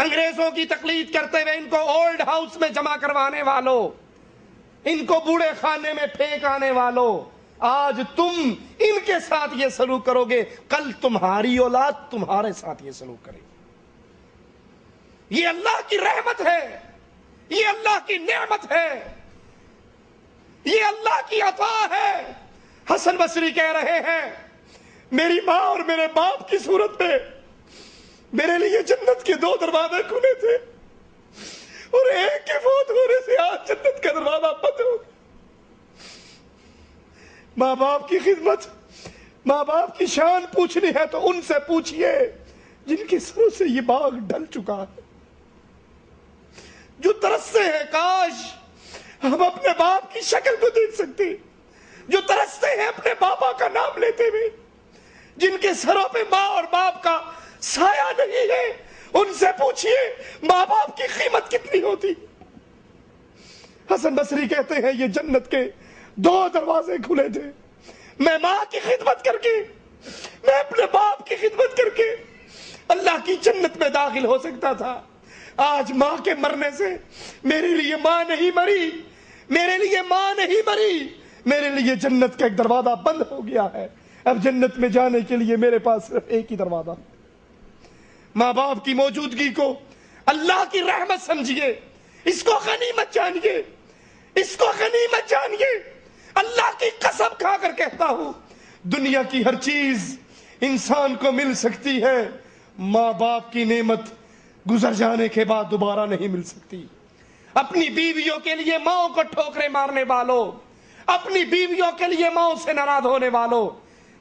انگریزوں کی تقلید کرتے ہوئے ان کو اولڈ ہاؤس میں جمع کروانے والوں، ان کو بوڑھے خانے میں پھینک آنے والوں، آج تم ان کے ساتھ یہ سلوک کرو گے، کل تمہاری اولاد تمہارے ساتھ یہ سلوک کرے گی۔ یہ اللہ کی رحمت ہے، یہ اللہ کی نعمت ہے، یہ اللہ کی عطا ہے۔ حسن بصری کہہ رہے ہیں میری ماں اور میرے باپ کی صورت میں میرے لیے جنت کے 2 دروازے کھلے تھے، اور ایک کے فوت ہونے سے آج جنت کا دروازہ بند ہو گیا۔ ماں باپ کی خدمت، ماں باپ کی شان پوچھنی ہے تو ان سے پوچھئے جن کے سروں سے یہ باغ ڈھل چکا ہے، جو ترستے ہیں کاش ہم اپنے باپ کی شکل کو دیکھ سکتے، جو ترستے ہیں اپنے بابا کا نام لیتے ہوئے، جن کے سروں پہ ماں اور باپ کا سایہ نہیں ہے، ان سے پوچھئے ماں باپ کی قیمت کتنی ہوتی۔ حسن بصری کہتے ہیں یہ جنت کے 2 دروازے کھلے تھے، میں ماں کی خدمت کر کے، میں اپنے باپ کی خدمت کر کے اللہ کی جنت میں داخل ہو سکتا تھا۔ آج ماں کے مرنے سے میرے لیے ماں نہیں مری، میرے لیے ماں نہیں مری، میرے لیے جنت کا ایک دروازہ بند ہو گیا ہے۔ اب جنت میں جانے کے لیے میرے پاس صرف ایک ہی دروازہ۔ ماں باپ کی موجودگی کو اللہ کی رحمت سمجھیے، اس کو غنیمت جانیے، اس کو غنیمت جانیے۔ اللہ کی قسم کھا کر کہتا ہوں دنیا کی ہر چیز انسان کو مل سکتی ہے، ماں باپ کی نعمت گزر جانے کے بعد دوبارہ نہیں مل سکتی۔ اپنی بیویوں کے لیے ماں کو ٹھوکریں مارنے والوں، اپنی بیویوں کے لیے ماں سے ناراض ہونے والوں،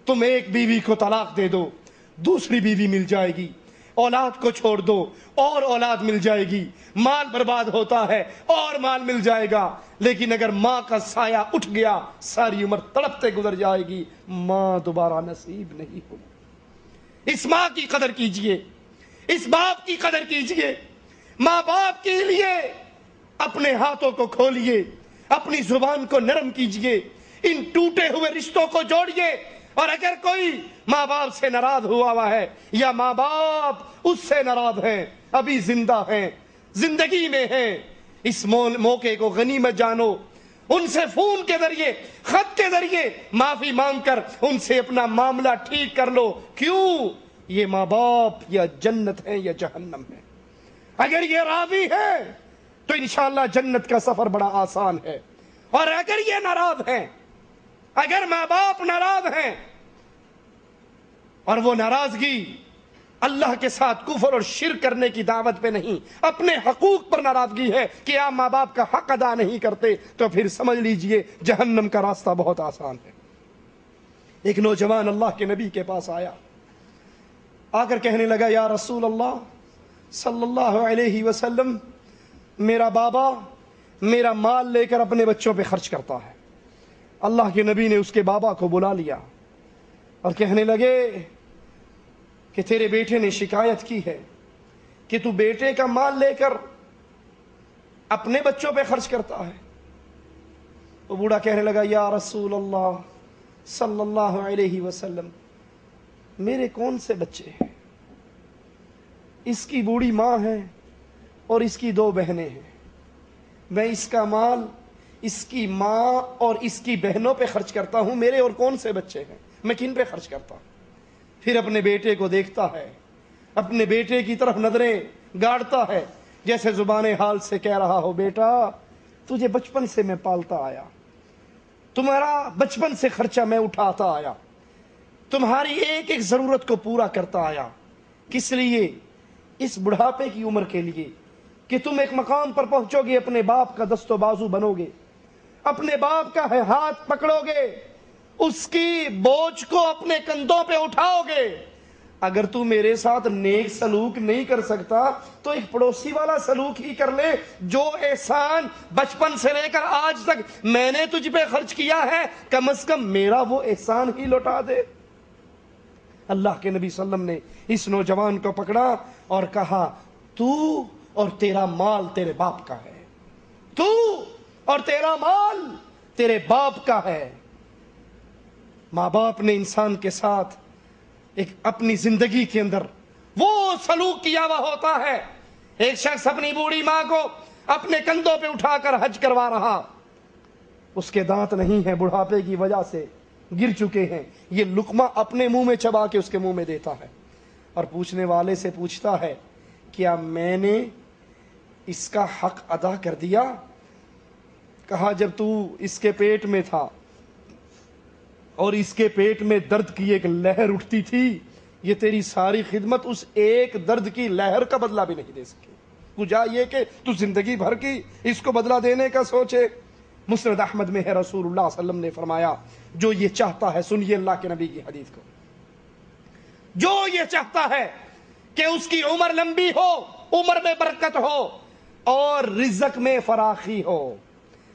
تم ایک بیوی کو طلاق دے دو، دوسری بیوی مل جائے گی، اولاد کو چھوڑ دو اور اولاد مل جائے گی، مال برباد ہوتا ہے اور مال مل جائے گا، لیکن اگر ماں کا سایہ اٹھ گیا ساری عمر تڑپتے گزر جائے گی، ماں دوبارہ نصیب نہیں ہوگی۔ اس ماں کی قدر کیجئے، اس باپ کی قدر کیجئے۔ ماں باپ کے لیے اپنے ہاتھوں کو کھولیے، اپنی زبان کو نرم کیجئے، ان ٹوٹے ہوئے رشتوں کو جوڑیے، اور اگر کوئی ماں باپ سے ناراض ہوا ہے یا ماں باپ اس سے ناراض ہیں، ابھی زندہ ہیں، زندگی میں ہیں، اس موقع کو غنیمت جانو، ان سے فون کے ذریعے، خط کے ذریعے معافی مانگ کر ان سے اپنا معاملہ ٹھیک کر لو۔ کیوں؟ یہ ماں باپ یا جنت ہے یا جہنم ہے۔ اگر یہ راضی ہے تو انشاءاللہ جنت کا سفر بڑا آسان ہے، اور اگر یہ ناراض ہیں، اگر ماں باپ ناراض ہیں، اور وہ ناراضگی اللہ کے ساتھ کفر اور شرک کرنے کی دعوت پہ نہیں، اپنے حقوق پر ناراضگی ہے کہ آپ ماں باپ کا حق ادا نہیں کرتے، تو پھر سمجھ لیجئے جہنم کا راستہ بہت آسان ہے۔ ایک نوجوان اللہ کے نبی کے پاس آیا، آ کر کہنے لگا یا رسول اللہ صلی اللہ علیہ وسلم، میرا بابا میرا مال لے کر اپنے بچوں پہ خرچ کرتا ہے۔ اللہ کے نبی نے اس کے بابا کو بلا لیا اور کہنے لگے کہ تیرے بیٹے نے شکایت کی ہے کہ تو بیٹے کا مال لے کر اپنے بچوں پہ خرچ کرتا ہے۔ وہ بوڑھا کہنے لگا یا رسول اللہ صلی اللہ علیہ وسلم، میرے کون سے بچے ہیں؟ اس کی بوڑھی ماں ہے اور اس کی 2 بہنیں ہیں، میں اس کا مال اس کی ماں اور اس کی بہنوں پہ خرچ کرتا ہوں، میرے اور کون سے بچے ہیں، میں کن پہ خرچ کرتا ہوں؟ پھر اپنے بیٹے کو دیکھتا ہے، اپنے بیٹے کی طرف نظریں گاڑتا ہے، جیسے زبان حال سے کہہ رہا ہو بیٹا تجھے بچپن سے میں پالتا آیا، تمہارا بچپن سے خرچہ میں اٹھاتا آیا، تمہاری ایک ایک ضرورت کو پورا کرتا آیا، کس لیے؟ اس بڑھاپے کی عمر کے لیے کہ تم ایک مقام پر پہنچو گے، اپنے باپ کا دست و بازو بنو گے، اپنے باپ کا ہاتھ پکڑو گے، اس کی بوجھ کو اپنے کندھوں پہ اٹھاؤ گے۔ اگر تو میرے ساتھ نیک سلوک نہیں کر سکتا تو ایک پڑوسی والا سلوک ہی کر لے، جو احسان بچپن سے لے کر آج تک میں نے تجھ پہ خرچ کیا ہے کم از کم میرا وہ احسان ہی لوٹا دے۔ اللہ کے نبی صلی اللہ علیہ وسلم نے اس نوجوان کو پکڑا اور کہا تو اور تیرا مال تیرے باپ کا ہے، تو اور تیرا مال تیرے باپ کا ہے۔ ماں باپ نے انسان کے ساتھ ایک اپنی زندگی کے اندر وہ سلوک کیا ہوا ہوتا ہے ایک شخص اپنی بوڑھی ماں کو اپنے کندھوں پہ اٹھا کر حج کروا رہا، اس کے دانت نہیں ہیں، بڑھاپے کی وجہ سے گر چکے ہیں، یہ لقمہ اپنے منہ میں چبا کے اس کے منہ میں دیتا ہے اور پوچھنے والے سے پوچھتا ہے کیا میں نے اس کا حق ادا کر دیا؟ کہا جب تو اس کے پیٹ میں تھا اور اس کے پیٹ میں درد کی ایک لہر اٹھتی تھی، یہ تیری ساری خدمت اس ایک درد کی لہر کا بدلہ بھی نہیں دے سکی، کجا یہ کہ تو زندگی بھر کی اس کو بدلہ دینے کا سوچے۔ مسند احمد میں ہے، رسول اللہ صلی اللہ علیہ وسلم نے فرمایا جو یہ چاہتا ہے، سنیے اللہ کے نبی کی حدیث کو، جو یہ چاہتا ہے کہ اس کی عمر لمبی ہو، عمر میں برکت ہو اور رزق میں فراخی ہو،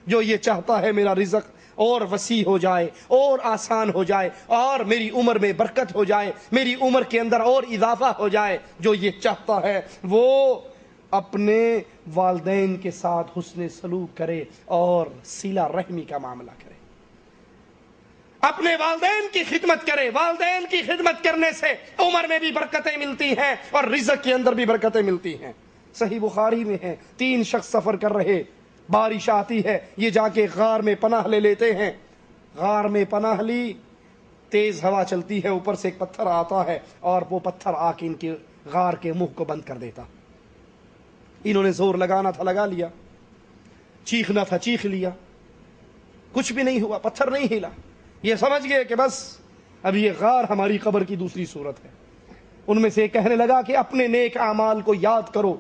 جو یہ چاہتا ہے میرا رزق اور وسیع ہو جائے اور آسان ہو جائے اور میری عمر میں برکت ہو جائے، میری عمر کے اندر اور اضافہ ہو جائے، جو یہ چاہتا ہے وہ اپنے والدین کے ساتھ حسن سلوک کرے اور صلہ رحمی کا معاملہ کرے، اپنے والدین کی خدمت کرے۔ والدین کی خدمت کرنے سے عمر میں بھی برکتیں ملتی ہیں اور رزق کے اندر بھی برکتیں ملتی ہیں۔ صحیح بخاری میں ہے، 3 شخص سفر کر رہے، بارش آتی ہے، یہ جا کے غار میں پناہ لے لیتے ہیں، غار میں پناہ لی، تیز ہوا چلتی ہے، اوپر سے ایک پتھر آتا ہے اور وہ پتھر آ کے ان کے غار کے منہ کو بند کر دیتا۔ انہوں نے زور لگانا تھا لگا لیا، چیخنا تھا چیخ لیا، کچھ بھی نہیں ہوا، پتھر نہیں ہلا۔ یہ سمجھ گئے کہ بس اب یہ غار ہماری قبر کی دوسری صورت ہے۔ ان میں سے کہنے لگا کہ اپنے نیک اعمال کو یاد کرو،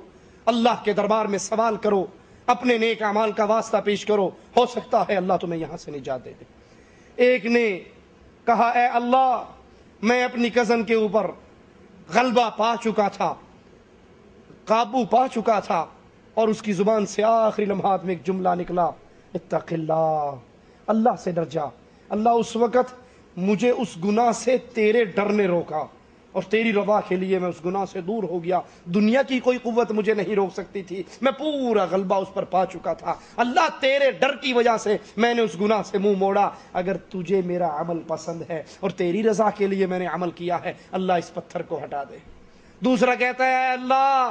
اللہ کے دربار میں سوال کرو، اپنے نیک اعمال کا واسطہ پیش کرو، ہو سکتا ہے اللہ تمہیں یہاں سے نجات دے دے۔ ایک نے کہا اے اللہ، میں اپنی کزن کے اوپر غلبہ پا چکا تھا، قابو پا چکا تھا، اور اس کی زبان سے آخری لمحات میں ایک جملہ نکلا، اتق اللہ، اللہ سے ڈر جا۔ اللہ اس وقت مجھے اس گناہ سے تیرے ڈر نے روکا اور تیری رضا کے لیے میں اس گناہ سے دور ہو گیا، دنیا کی کوئی قوت مجھے نہیں روک سکتی تھی، میں پورا غلبہ اس پر پا چکا تھا، اللہ تیرے ڈر کی وجہ سے میں نے اس گناہ سے منہ موڑا، اگر تجھے میرا عمل پسند ہے اور تیری رضا کے لیے میں نے عمل کیا ہے، اللہ اس پتھر کو ہٹا دے۔ دوسرا کہتا ہے اے اللہ،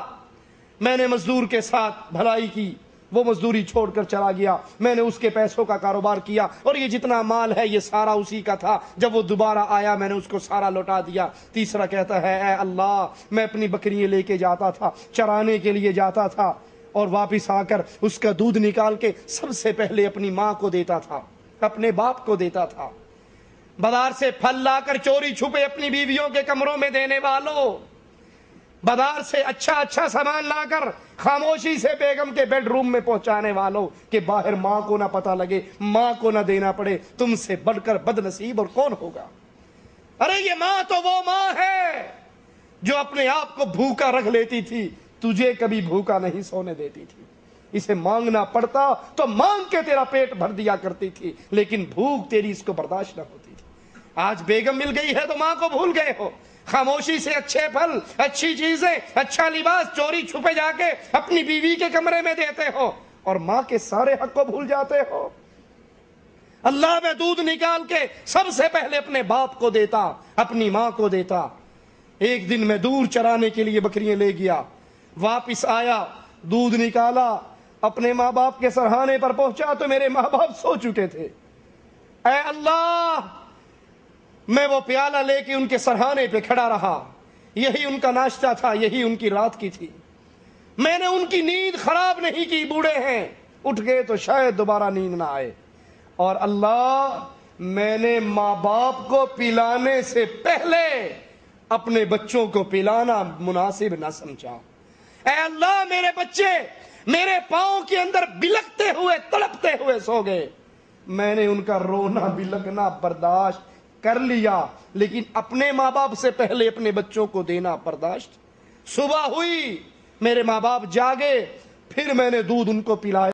میں نے مزدور کے ساتھ بھلائی کی، وہ مزدوری چھوڑ کر چلا گیا، میں نے اس کے پیسوں کا کاروبار کیا اور یہ جتنا مال ہے یہ سارا اسی کا تھا، جب وہ دوبارہ آیا میں نے اس کو سارا لوٹا دیا۔ تیسرا کہتا ہے اے اللہ، میں اپنی بکریاں لے کے جاتا تھا، چرانے کے لیے جاتا تھا اور واپس آ کر اس کا دودھ نکال کے سب سے پہلے اپنی ماں کو دیتا تھا، اپنے باپ کو دیتا تھا۔ بازار سے پھل لا کر چوری چھپے اپنی بیویوں کے کمروں میں دینے والوں، بازار سے اچھا سامان لا کر خاموشی سے بیگم کے بیڈ روم میں پہنچانے والوں کہ باہر ماں کو نہ پتہ لگے، ماں کو نہ دینا پڑے، تم سے بڑھ کر بد نصیب اور کون ہوگا؟ ارے یہ ماں تو وہ ماں ہے جو اپنے آپ کو بھوکا رکھ لیتی تھی، تجھے کبھی بھوکا نہیں سونے دیتی تھی، اسے مانگنا پڑتا تو مانگ کے تیرا پیٹ بھر دیا کرتی تھی، لیکن بھوک تیری اس کو برداشت نہ ہوتی تھی۔ آج بیگم مل گئی ہے تو ماں کو بھول گئے ہو، خاموشی سے اچھے پھل، اچھی چیزیں، اچھا لباس چوری چھپے جا کے اپنی بیوی کے کمرے میں دیتے ہو اور ماں کے سارے حق کو بھول جاتے ہو۔ اللہ میں دودھ نکال کے سب سے پہلے اپنے باپ کو دیتا، اپنی ماں کو دیتا۔ ایک دن میں دور چرانے کے لیے بکریاں لے گیا، واپس آیا، دودھ نکالا، اپنے ماں باپ کے سرہانے پر پہنچا تو میرے ماں باپ سو چکے تھے۔ اے اللہ، میں وہ پیالہ لے کے ان کے سرہانے پہ کھڑا رہا، یہی ان کا ناشتہ تھا، یہی ان کی رات کی تھی، میں نے ان کی نیند خراب نہیں کی، بوڑھے ہیں، اٹھ گئے تو شاید دوبارہ نیند نہ آئے، اور اللہ، میں نے ماں باپ کو پلانے سے پہلے اپنے بچوں کو پلانا مناسب نہ سمجھا۔ اے اللہ، میرے بچے میرے پاؤں کے اندر بلکتے ہوئے تڑپتے ہوئے سو گئے، میں نے ان کا رونا بلکنا برداشت کر لیا، لیکن اپنے ماں باپ سے پہلے اپنے بچوں کو دینا برداشت۔ صبح ہوئی، میرے ماں باپ جاگے، پھر میں نے دودھ ان کو پلایا۔